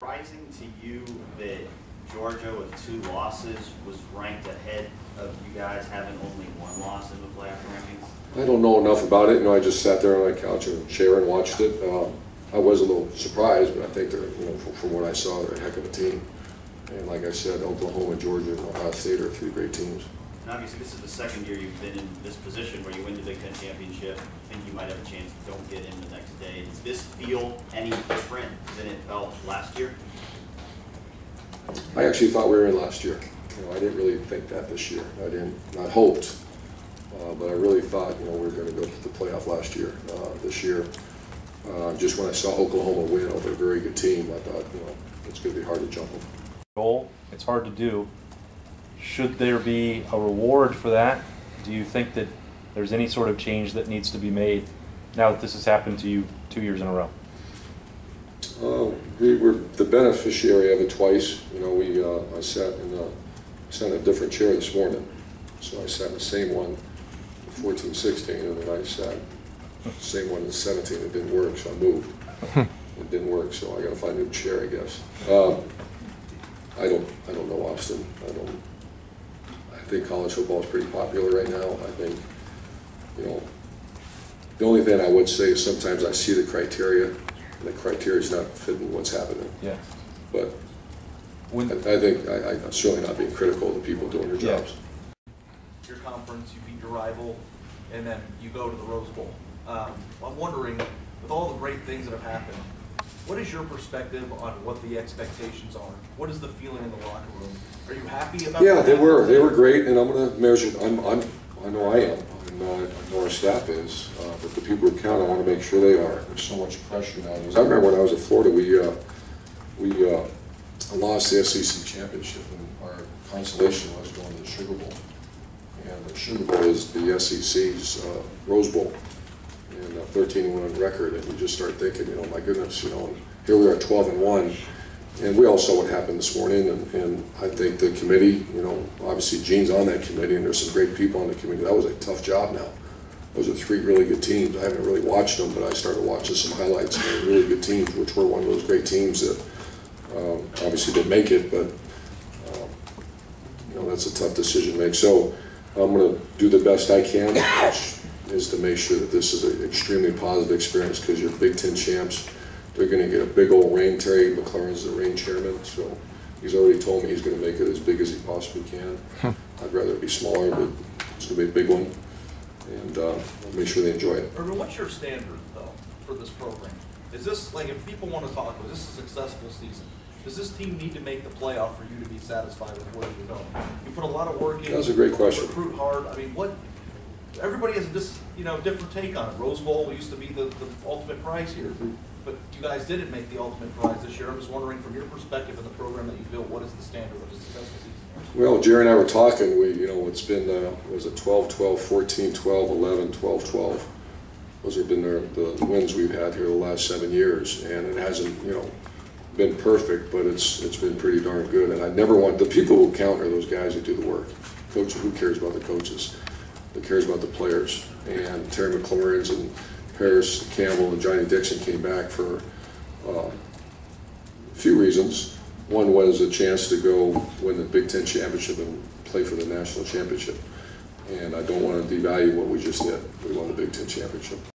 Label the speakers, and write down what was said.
Speaker 1: Surprising to you that Georgia, with 2 losses, was ranked ahead of you guys having only 1 loss in the playoff rankings?
Speaker 2: I don't know enough about it. I just sat there on my couch and chair and watched it. I was a little surprised, but I think they're, from what I saw, they're a heck of a team. And like I said, Oklahoma, Georgia, and Ohio State are 3 great teams.
Speaker 1: And obviously, this is the 2nd year you've been in this position where you win the Big Ten championship. I think you might have a chance to don't get in the next day. Does this feel any different than it felt last year?
Speaker 2: I actually thought we were in last year. I didn't really think that this year. I hoped, but I really thought, we were going to go to the playoff last year. This year, just when I saw Oklahoma win over a very good team, I thought, it's going to be hard to jump them.
Speaker 3: Goal, it's hard to do. Should there be a reward for that? Do you think that there's any sort of change that needs to be made now that this has happened to you 2 years in a row?
Speaker 2: We were the beneficiary of it twice. I sat in a different chair this morning. So I sat in the same one in 14-16, and then I sat the same one in 17. It didn't work, so I moved. It didn't work, so I got to find a new chair, I guess. I don't know, Austin. I think college football is pretty popular right now. I think, the only thing I would say is sometimes I see the criteria, and the criteria is not fitting what's happening.
Speaker 3: Yeah.
Speaker 2: But I think I'm certainly not being critical of the people doing their jobs.
Speaker 4: Your conference, you beat your rival, and then you go to the Rose Bowl. I'm wondering, with all the great things that have happened, what is your perspective on what the expectations are? What is the feeling in the locker room? Are you happy about?
Speaker 2: Yeah, they were great, and I'm going to measure. I know I am. I know our staff is, but the people who count, I want to make sure they are. There's so much pressure now. I remember when I was at Florida, we lost the SEC championship, and our consolation was going to the Sugar Bowl. And the Sugar Bowl is the SEC's Rose Bowl, and 13-1 record. And you just start thinking, my goodness, here we are 12-1. And we all saw what happened this morning, and I think the committee, obviously Gene's on that committee, and there's some great people on the committee. That was a tough job now. Those are 3 really good teams. I haven't really watched them, but I started watching some highlights, and they're really good teams, which were one of those great teams that obviously didn't make it, but that's a tough decision to make. So I'm going to do the best I can, which is to make sure that this is an extremely positive experience, because you're Big Ten champs. They're going to get a big old reign. Terry McLaurin's the reign chairman, so he's already told me he's going to make it as big as he possibly can. I'd rather it be smaller, but it's going to be a big one, and I'll make sure they enjoy it.
Speaker 4: Urban, what's your standard, though, for this program? Is this, like, if people want to talk, is this a successful season? Does this team need to make the playoff for you to be satisfied with where you're going? You put a lot of work in.
Speaker 2: That's a great question.
Speaker 4: Recruit hard. I mean, everybody has a different take on it. Rose Bowl used to be the ultimate prize here. But you guys didn't make the ultimate prize this year. I'm just wondering, from your perspective in the program that you built, what is the standard of a successful season?
Speaker 2: Well, Jerry and I were talking. It's been was it 12-12, 14-12, 11, 12-12. Those have been the wins we've had here the last 7 years, and it hasn't been perfect, but it's been pretty darn good. And I never want the people who count are those guys that do the work. Coaches, who cares about the coaches? Who cares about the players? And Terry McLaurin's and Harris Campbell and Johnny Dixon came back for a few reasons. One was a chance to go win the Big Ten championship and play for the national championship. And I don't want to devalue what we just did. We won the Big Ten championship.